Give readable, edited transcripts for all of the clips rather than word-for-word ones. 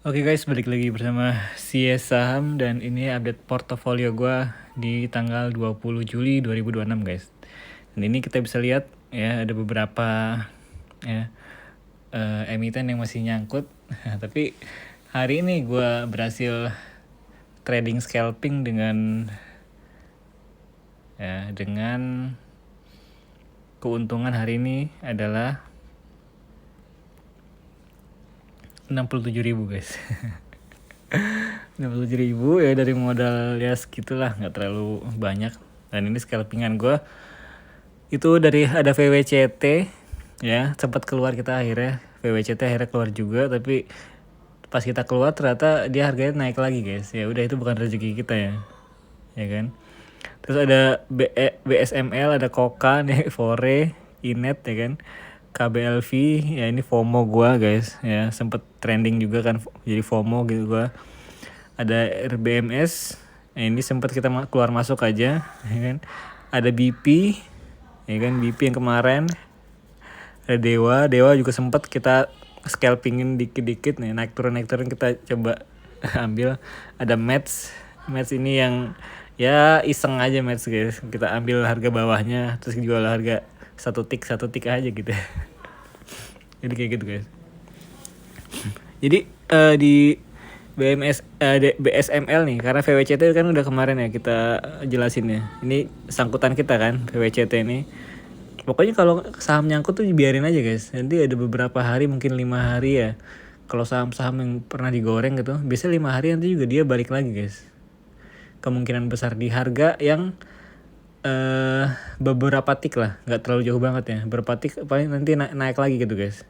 Oke guys, balik lagi bersama CS Saham dan ini update portofolio gue di tanggal 20 Juli 2026 guys. Dan ini kita bisa lihat ya ada beberapa ya emiten yang masih nyangkut. Tapi hari ini gue berhasil trading scalping dengan keuntungan hari ini adalah 67.000 guys. 67.000 ya dari modal ya segitulah, nggak terlalu banyak. Dan ini scalpingan gue itu dari ada VWCT ya, sempat keluar kita akhirnya, VWCT akhirnya keluar juga, tapi pas kita keluar ternyata dia harganya naik lagi guys. Ya udah, itu bukan rezeki kita ya kan. Terus ada BSML, ada Koka nih, Fore, Inet ya kan, KBLV ya, ini FOMO gua guys ya, sempet trending juga kan jadi FOMO gitu gua. Ada RBMS ya, ini sempet kita keluar masuk aja ya kan. Ada BP ya kan, BP yang kemarin. Ada Dewa juga sempet kita scalpingin dikit-dikit nih, naik turun kita coba ambil. Ada Mets ini yang ya iseng aja Mets guys, kita ambil harga bawahnya terus jual harga satu tik aja gitu. Jadi kayak gitu guys. Jadi di BSML nih, karena VWCT kan udah kemarin ya kita jelasin ya. Ini sangkutan kita kan VWCT ini. Pokoknya kalau saham nyangkut tuh biarin aja guys. Nanti ada beberapa hari, mungkin 5 hari ya. Kalau saham-saham yang pernah digoreng gitu, biasanya 5 hari nanti juga dia balik lagi guys. Kemungkinan besar di harga yang beberapa tik lah, nggak terlalu jauh banget ya, beberapa tik paling nanti naik lagi gitu guys.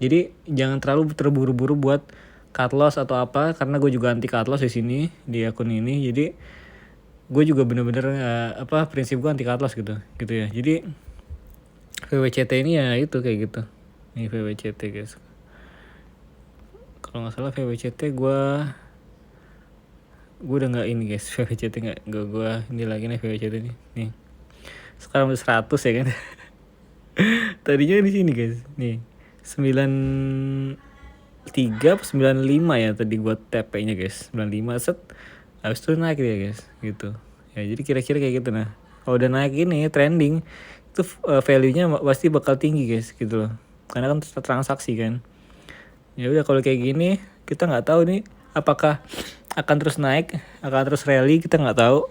Jadi jangan terlalu terburu-buru buat cut loss atau apa, karena gue juga anti cut loss di sini di akun ini. Jadi gue juga bener-bener prinsip gue anti cut loss gitu ya. Jadi VWCT ini ya itu kayak gitu. Ini VWCT guys. Kalau nggak salah VWCT gue udah nggak ini guys, VWCT nggak gue ini lagi nih VWCT nih sekarang udah 100 ya kan. Tadinya di sini guys nih 93 atau 95 ya tadi gue TP-nya guys, 95 set habis itu naik dia guys gitu ya. Jadi kira-kira kayak gitu. Nah kalau udah naik ini trending itu value-nya pasti bakal tinggi guys gitu loh, karena kan transaksi kan. Ya udah, kalau kayak gini kita nggak tahu nih apakah akan terus naik, akan terus rally, kita nggak tahu.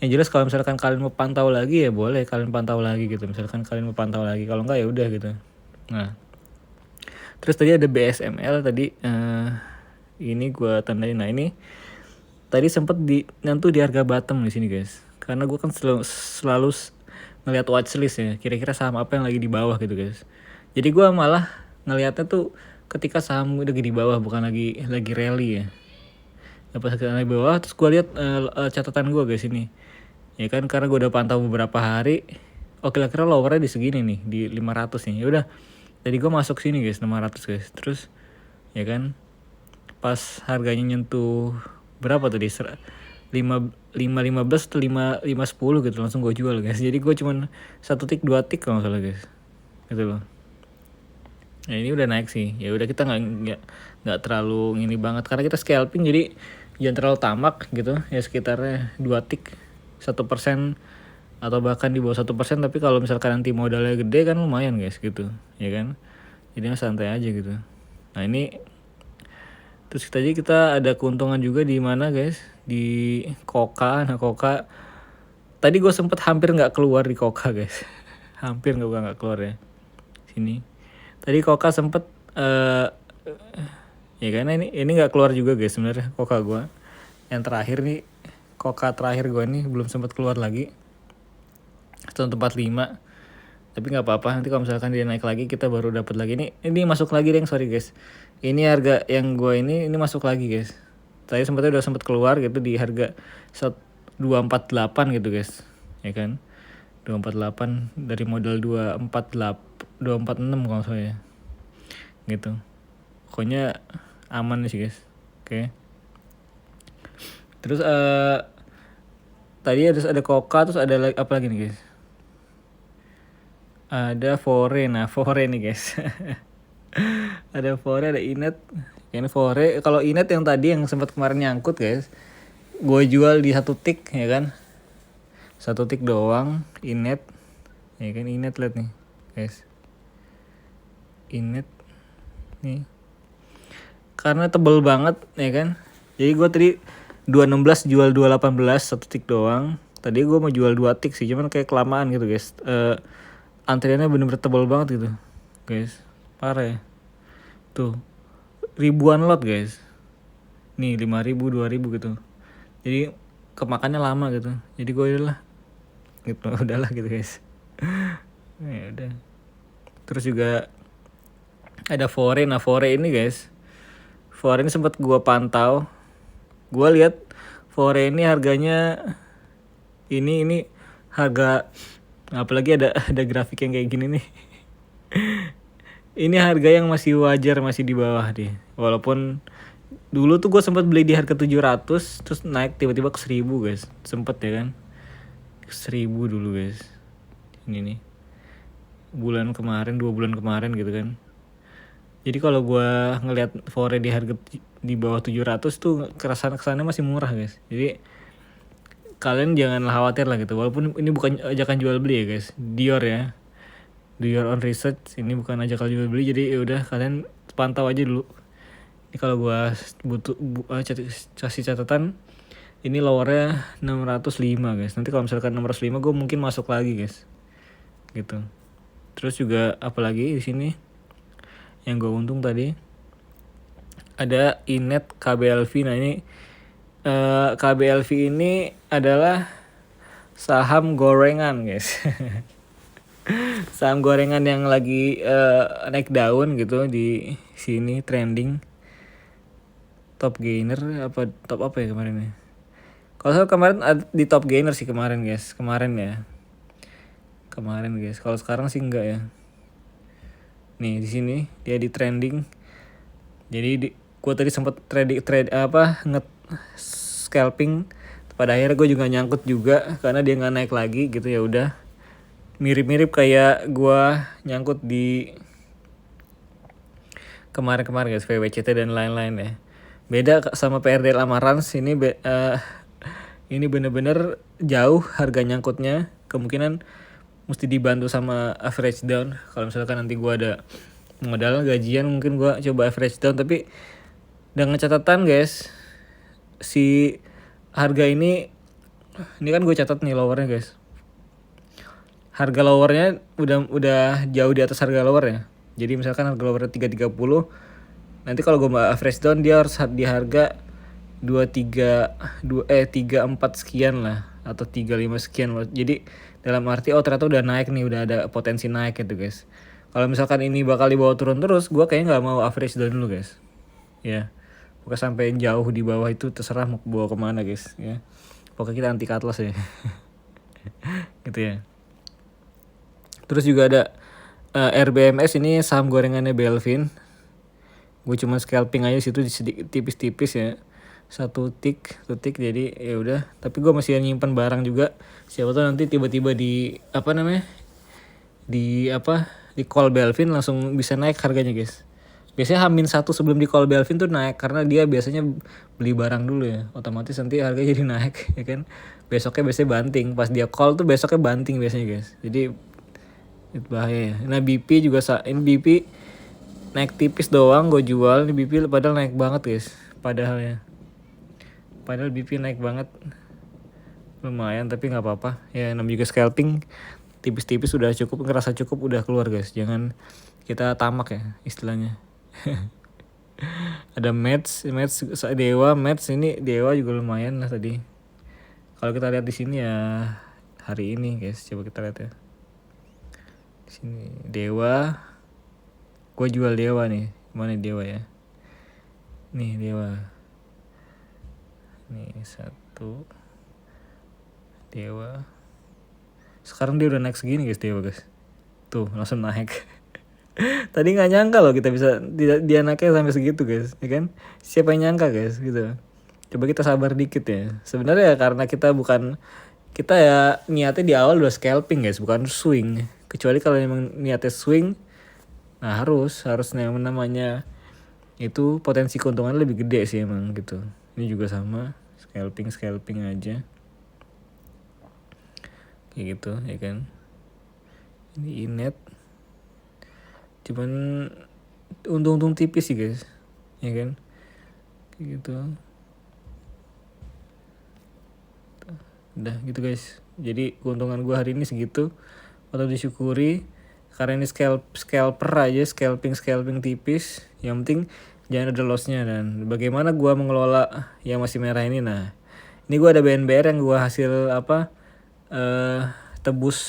Yang jelas kalau misalkan kalian mau pantau lagi ya boleh kalian pantau lagi gitu. Misalkan kalian mau pantau lagi, kalau nggak ya udah gitu. Nah terus tadi ada BSML tadi, ini gue tandain. Nah ini tadi sempet nyentuh di harga bottom di sini guys, karena gue kan selalu ngelihat watchlist ya, kira-kira saham apa yang lagi di bawah gitu guys. Jadi gue malah ngelihatnya tuh ketika saham udah di bawah, bukan lagi rally ya. Pas lagi bawah terus gue lihat catatan gue guys ini ya kan, karena gue udah pantau beberapa hari. Oh kira-kira lowernya di segini nih, di 500 nih. Ya udah, tadi gue masuk sini guys 500 guys. Terus ya kan pas harganya nyentuh berapa tadi, 515 atau 510 gitu, langsung gue jual guys. Jadi gue cuman 1 tik 2 tik kalau nggak salah guys gitu loh. Nah ini udah naik sih, ya udah kita nggak terlalu ini banget karena kita scalping, jadi jangan terlalu tamak gitu ya, sekitarnya 2 tik 1% atau bahkan di bawah 1%. Tapi kalau misalkan nanti modalnya gede kan lumayan guys gitu ya kan, jadi santai aja gitu. Nah ini terus kita ada keuntungan juga di mana guys, di Koka. Nah Koka tadi gue sempet hampir nggak keluar di Koka guys. Hampir nggak keluar ya sini. Tadi Koka sempet ya kan, ini nggak keluar juga guys sebenarnya Koka gue. Yang terakhir nih, Koka terakhir gue nih belum sempat keluar lagi 145. Tapi nggak apa-apa, nanti kalau misalkan dia naik lagi kita baru dapat lagi. Ini masuk lagi deh, sorry guys. Ini harga yang gue ini masuk lagi guys. Tadi udah sempat keluar gitu di harga 248 gitu guys ya kan. 248 dari modal 246 kalau saya gitu. Pokoknya aman sih guys. Oke. Terus tadi ada Koka, terus ada apa lagi nih guys? Ada Fore. Nah Fore nih guys. Ada Fore, ada Inet. Ini fore. Kalau Inet yang tadi yang sempat kemarin nyangkut guys, gue jual di 1 tick ya kan, 1 tick doang. Inet ya kan, Inet lihat nih guys, Inet nih karena tebel banget ya kan. Jadi gue tadi 216 jual 218 1 tick doang. Tadi gue mau jual 2 tick sih, cuman kayak kelamaan gitu guys. Antriannya bener-bener tebel banget gitu guys, parah ya. Tuh ribuan lot guys, nih 5.000 2.000 gitu. Jadi kemakannya lama gitu. Jadi gue udahlah gitu, udahlah gitu guys. Ya udah. Terus juga ada fore. Nah fore ini guys, fore ini sempat gue pantau. Gue lihat fore ini harganya ini harga, apalagi ada grafik yang kayak gini nih. Ini harga yang masih wajar, masih di bawah deh. Walaupun dulu tuh gue sempat beli di harga 700, terus naik tiba-tiba ke 1.000 guys. Sempet ya kan, 1.000 dulu guys. Ini nih bulan kemarin, 2 bulan kemarin gitu kan. Jadi kalau gue ngelihat fore di harga di bawah 700 tuh kesannya masih murah guys. Jadi kalian jangan khawatir lah gitu. Walaupun ini bukan ajakan jual beli ya guys, Dior ya, do your own research. Ini bukan ajakan jual beli, jadi ya udah kalian pantau aja dulu. Ini kalau gua butuh kasih catatan, ini lowernya 605 guys. Nanti kalau misalkan 605 gue mungkin masuk lagi guys, gitu. Terus juga apalagi di sini yang gue untung tadi ada Inet KBLV. Nah ini KBLV ini adalah saham gorengan guys. Saham gorengan yang lagi naik daun gitu di sini, trending. Top gainer apa top apa ya kemarin ya? Kalau saya kemarin di top gainer sih kemarin guys, kemarin guys. Kalau sekarang sih enggak ya. Nih di sini dia di trending. Jadi gue tadi sempat scalping. Pada akhirnya gue juga nyangkut juga karena dia nggak naik lagi gitu. Ya udah, mirip-mirip kayak gue nyangkut di kemarin guys, VWCT dan lain-lain ya. Beda sama PRDL sama Rans, ini ini bener-bener jauh harga nyangkutnya. Kemungkinan mesti dibantu sama average down. Kalau misalkan nanti gue ada modal gajian, mungkin gue coba average down. Tapi dengan catatan guys, si harga ini kan gue catat nih lowernya guys. Harga lowernya udah jauh di atas harga lowernya. Jadi misalkan harga lowernya 330, nanti kalau gue mau average down dia harus di harga 34 sekian lah, atau 35 sekian. Jadi dalam arti ternyata udah naik nih, udah ada potensi naik gitu guys. Kalau misalkan ini bakal dibawa turun terus, gue kayaknya nggak mau average down dulu guys. Ya, pokoknya sampai jauh di bawah itu terserah mau bawa kemana guys ya. Pokoknya kita anti cut loss ya. Gitu ya. Terus juga ada RBMS, ini saham gorengannya Belvin. Gue cuma scalping aja situ tipis-tipis ya. 1 tick jadi ya udah. Tapi gue masih nyimpan barang juga. Siapa tahu nanti tiba-tiba di di call Belvin langsung bisa naik harganya guys. Biasanya H-1 sebelum di call Belvin tuh naik karena dia biasanya beli barang dulu ya. Otomatis nanti harganya jadi naik ya kan. Besoknya biasanya banting. Pas dia call tuh besoknya banting biasanya guys. Jadi itu bahaya ya. Nah BP juga ini BP naik tipis doang gue jual. Ini BP padahal naik banget guys. Padahal BP naik banget. Lumayan tapi gak apa-apa. Ya namanya juga scalping. Tipis-tipis udah cukup, ngerasa cukup udah keluar guys. Jangan kita tamak ya istilahnya. Ada Mets Dewa. Mets ini Dewa juga lumayan lah tadi. Kalau kita lihat di sini ya hari ini guys. Coba kita lihat ya. Sini Dewa, gue jual Dewa nih. Mana Dewa ya? Nih Dewa, nih 1 Dewa. Sekarang dia udah naik segini guys, Dewa guys. Tuh langsung naik. Tadi nggak nyangka loh kita bisa dia naiknya sampai segitu guys, ya kan? Siapa yang nyangka guys gitu. Coba kita sabar dikit ya. Sebenarnya ya karena kita ya niatnya di awal udah scalping guys, bukan swing. Kecuali kalau memang niatnya swing, nah harus namanya itu potensi keuntungan lebih gede sih emang gitu. Ini juga sama, scalping aja kayak gitu ya kan. Ini inet cuman untung tipis sih guys ya kan, kayak gitu. Udah gitu guys, jadi keuntungan gue hari ini segitu, patut disyukuri karena ini scalper aja, scalping tipis. Yang penting jangan ada lossnya. Dan bagaimana gue mengelola yang masih merah ini, nah ini gue ada BNBR yang gue hasil tebus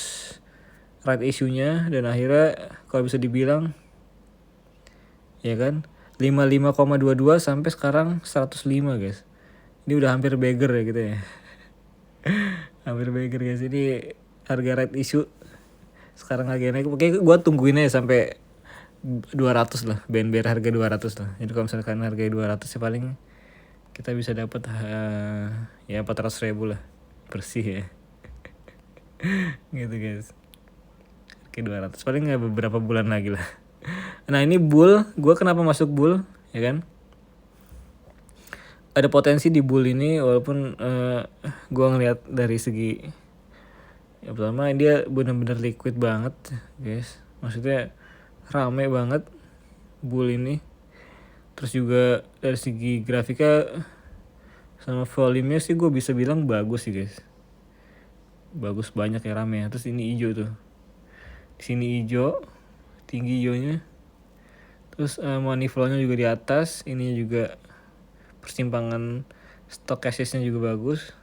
right issue-nya, dan akhirnya kalau bisa dibilang ya kan 55,22 sampai sekarang 105 guys. Ini udah hampir beggar ya gitu ya. Hampir beggar guys, ini harga right issue sekarang lagi naik. Oke, gue tungguin aja sampai 200 lah, BNBR harga 200 lah. Jadi kalau misalkan harga 200 ya paling kita bisa dapat ya 400.000 lah bersih ya. Gitu guys. Harga 200 paling nggak beberapa bulan lagi lah. Nah ini bull, gue kenapa masuk bull ya kan? Ada potensi di bull ini walaupun gue ngeliat dari segi ya pertama dia benar-benar liquid banget guys, maksudnya rame banget bull ini. Terus juga dari segi grafika sama volumenya sih gue bisa bilang bagus sih guys, bagus, banyak ya, rame ya. Terus ini hijau tuh, di sini hijau, tinggi hijaunya. Terus money flow-nya juga di atas. Ini juga persimpangan stock cashes-nya juga bagus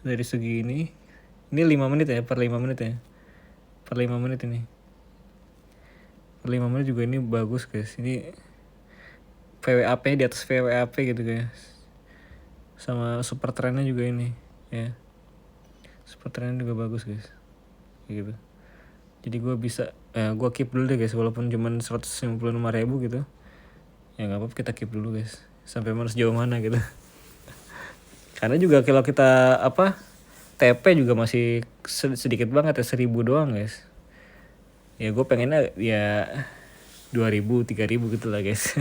dari segi ini 5 menit ya, per 5 menit ya, per 5 menit ini, per 5 menit juga ini bagus guys. Ini VWAP di atas VWAP gitu guys, sama super trendnya juga ini ya, super trendnya juga bagus guys gitu. Jadi gue bisa gue keep dulu deh guys, walaupun cuman 155.000 gitu ya, nggak apa-apa, kita keep dulu guys sampai mana sejauh mana gitu. Karena juga kalau kita TP juga masih sedikit banget ya, 1.000 doang guys. Ya gue pengennya ya 2.000 3.000 gitu lah guys.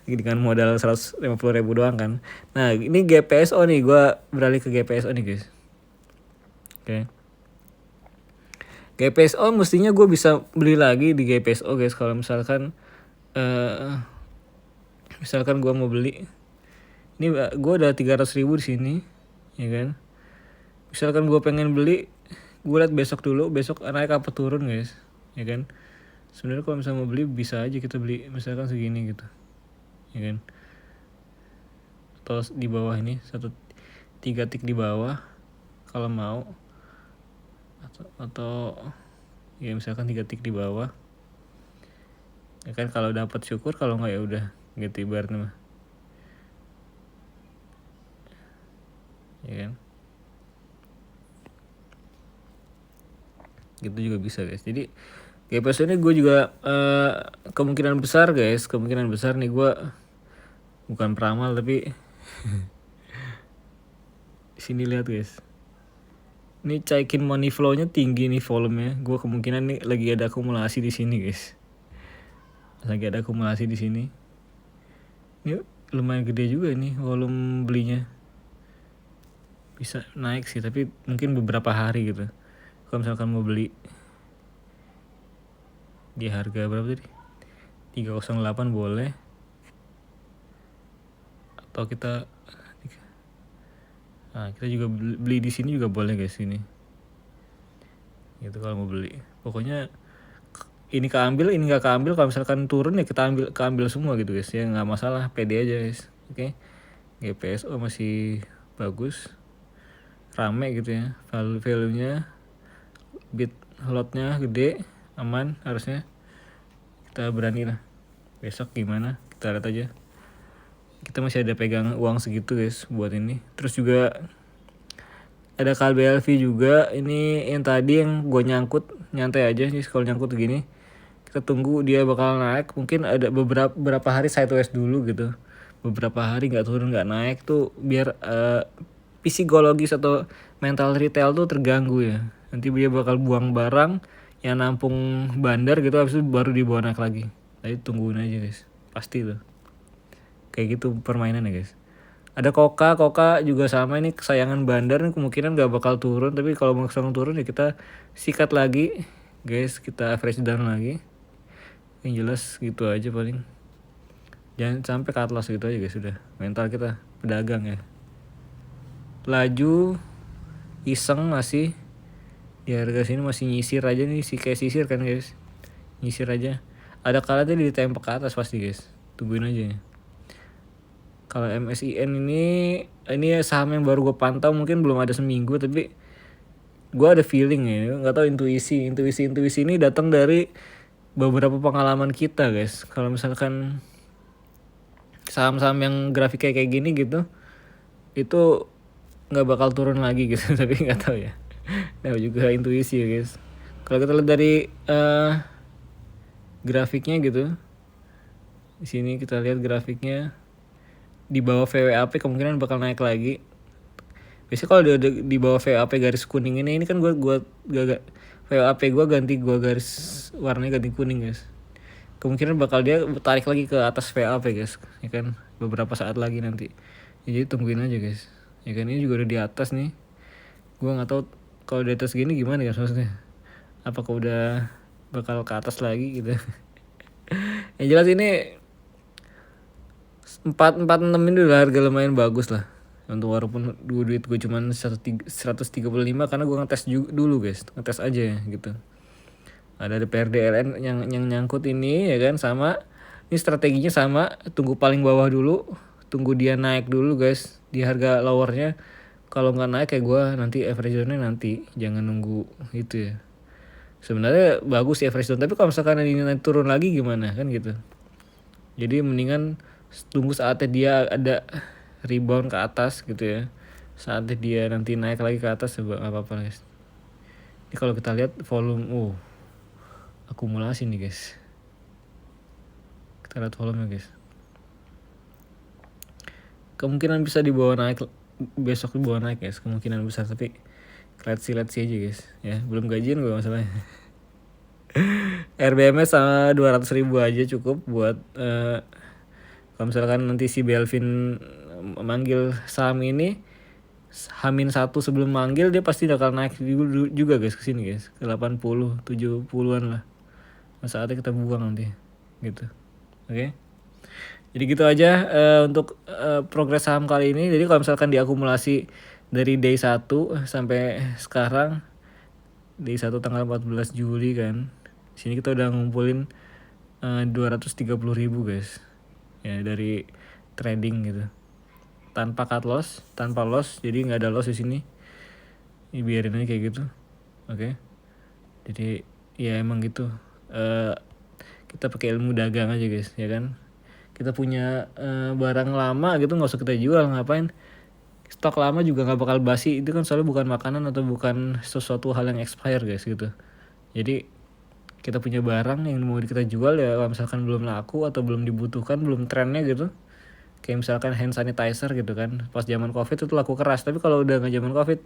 Dengan modal 150.000 doang kan. Nah ini GPSO nih, gue beralih ke GPSO nih guys. Oke. GPSO mestinya gue bisa beli lagi di GPSO guys, kalau misalkan misalkan gue mau beli. Ini gue udah 300.000 di sini ya kan. Misalkan gue pengen beli, gue liat besok dulu, besok naik apa turun guys ya kan. Sebenarnya kalau misalnya mau beli bisa aja kita beli misalkan segini gitu ya kan, atau di bawah ini 3 tick di bawah kalau mau, atau ya misalkan 3 tick di bawah ya kan. Kalau dapat syukur, kalau nggak ya udah gitu ibaratnya mah ya kan. Gitu juga bisa guys. Jadi GPSO ini gue juga kemungkinan besar nih, gue bukan peramal tapi sini lihat guys, ini Chaikin money flow-nya tinggi nih, volumenya. Gue kemungkinan nih lagi ada akumulasi di sini guys, lagi ada akumulasi di sini. Ini lumayan gede juga nih volume belinya, bisa naik sih tapi mungkin beberapa hari gitu. Kalau misalkan mau beli di harga berapa tadi, 308 boleh, atau kita juga beli di sini juga boleh guys ini gitu kalau mau beli. Pokoknya ini keambil, ini nggak keambil, kalau misalkan turun ya kita keambil semua gitu guys ya, nggak masalah, pede aja guys. Oke. GPSO masih bagus, rame gitu ya, value-nya, bit lotnya gede, aman harusnya. Kita berani lah, besok gimana kita lihat aja. Kita masih ada pegang uang segitu guys buat ini. Terus juga ada KBLV juga, ini yang tadi yang gue nyangkut, nyantai aja sih kalau nyangkut gini. Kita tunggu dia bakal naik, mungkin ada beberapa hari sideways dulu gitu, beberapa hari nggak turun nggak naik tuh, biar psikologis atau mental retail tuh terganggu ya. Nanti dia bakal buang barang yang nampung bandar gitu, habis itu baru dibawa naik lagi. Jadi tungguin aja guys, pasti tuh. Kayak gitu permainan ya guys. Ada Koka juga sama, ini kesayangan Bandar nih, kemungkinan gak bakal turun, tapi kalau mau turun ya kita sikat lagi guys, kita average down lagi. Yang jelas gitu aja paling. Jangan sampai cut loss gitu aja guys, sudah. Mental kita pedagang ya. Laju iseng masih di harga sini, masih nyisir aja nih, kayak sisir kan guys. Nyisir aja. Ada kalanya dia ditembak ke atas pasti guys. Tungguin aja ya. Kalau MSIN ini saham yang baru gue pantau, mungkin belum ada seminggu, tapi gue ada feeling ya, nggak tahu, intuisi ini datang dari beberapa pengalaman kita guys. Kalau misalkan saham-saham yang grafiknya kayak gini gitu, itu nggak bakal turun lagi gitu. Tapi nggak tahu ya. Nah juga intuisi ya guys. Kalau kita lihat dari grafiknya gitu, di sini kita lihat grafiknya di bawah VWAP kemungkinan bakal naik lagi. Biasanya kalau di bawah VWAP garis kuning ini kan gue VWAP gue garis warnanya ganti kuning guys. Kemungkinan bakal dia tarik lagi ke atas VWAP guys, ya kan, beberapa saat lagi nanti. Ya, jadi tungguin aja guys. Ya kan, ini juga udah di atas nih. Gue nggak tahu kalau di atas gini gimana ya maksudnya. Apakah udah bakal ke atas lagi gitu. Yang jelas ini 446 ini udah harga lumayan bagus lah. Untuk walaupun duit gue cuman 135, karena gue ngetes dulu guys, ngetes aja ya gitu. Ada DPRD RN yang nyangkut ini ya kan, sama ini strateginya sama, tunggu paling bawah dulu, tunggu dia naik dulu guys di harga lowernya. Kalau nggak naik kayak gue, nanti average downnya nanti, jangan nunggu itu ya. Sebenarnya bagus sih average down, tapi kalau misalkan ini nanti turun lagi gimana kan gitu. Jadi mendingan tunggu saatnya dia ada rebound ke atas gitu ya. Saatnya dia nanti naik lagi ke atas coba, nggak apa-apa guys. Ini kalau kita lihat volume, akumulasi nih guys. Kita lihat volumenya guys. Kemungkinan bisa dibawa naik besok, dibawa naik guys, kemungkinan besar, tapi let's see aja guys ya. Belum gajian gue masalahnya. RBMS sama 200.000 aja cukup buat kalau misalkan nanti si Belvin manggil saham ini H-1 sebelum manggil, dia pasti bakal naik juga guys kesini guys, ke 80 70-an lah. Saatnya kita buang nanti gitu. Oke. Jadi gitu aja untuk progres saham kali ini. Jadi kalau misalkan diakumulasi dari day 1 sampai sekarang, day 1 tanggal 14 Juli kan, sini kita udah ngumpulin 230.000 guys ya, dari trading gitu, tanpa cut loss, tanpa loss. Jadi nggak ada loss di sini. Ini biarin aja kayak gitu. Oke. Jadi ya emang gitu. Kita pakai ilmu dagang aja guys, ya kan. Kita punya barang lama gitu, nggak usah kita jual, ngapain. Stok lama juga nggak bakal basi. Itu kan soalnya bukan makanan atau bukan sesuatu hal yang expire guys gitu. Jadi kita punya barang yang mau kita jual ya, kalau misalkan belum laku atau belum dibutuhkan, belum trennya gitu. Kayak misalkan hand sanitizer gitu kan, pas zaman covid itu laku keras, tapi kalau udah nggak zaman covid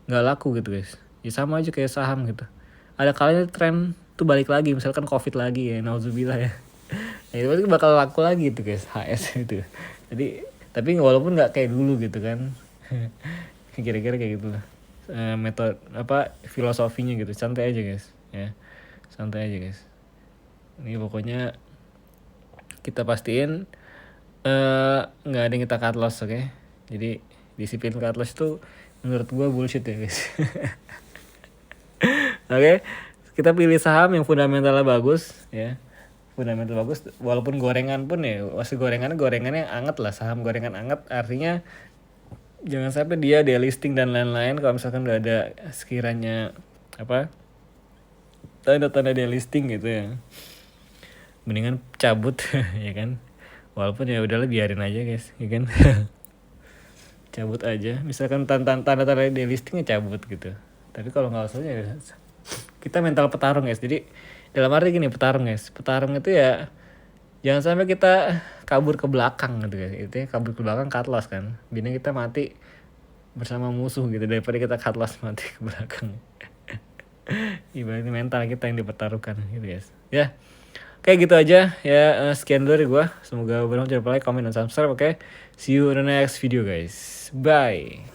nggak laku gitu guys. Ya sama aja kayak saham gitu, ada kalanya tren tuh balik lagi, misalkan covid lagi ya, nauzubillah ya. Nah itu pasti bakal laku lagi gitu guys, HS gitu. Jadi tapi walaupun nggak kayak dulu gitu kan. Kira-kira kayak gitu lah metode filosofinya gitu. Santai aja guys ya, santai aja guys. Ini pokoknya kita pastiin nggak ada yang kita cut loss, oke? Jadi disiplin cut loss itu menurut gua bullshit ya guys. Oke, kita pilih saham yang fundamentalnya bagus ya, fundamental bagus. Walaupun gorengan pun ya, masih gorengannya anget lah, saham gorengan anget, artinya jangan sampai dia delisting dan lain-lain. Kalau misalkan udah ada sekiranya tanda-tanda delisting gitu ya, mendingan cabut ya kan. Walaupun ya udahlah biarin aja guys, ya kan. Cabut aja. Misalkan tanda-tanda delistingnya cabut gitu. Tapi kalau nggak usah ya, kita mental petarung guys. Jadi dalam arti gini, petarung guys. Petarung itu ya jangan sampai kita kabur ke belakang gitu guys. Itu ya, kabur ke belakang cut loss kan. Bina kita mati bersama musuh gitu, daripada kita cut loss mati ke belakang. Ibaratnya mental kita yang dipertaruhkan gitu guys. Ya. Kayak gitu aja ya, sekian dulu dari gua. Semoga bermanfaat. Jangan lupa like, comment, dan subscribe. Oke, see you in the next video guys. Bye.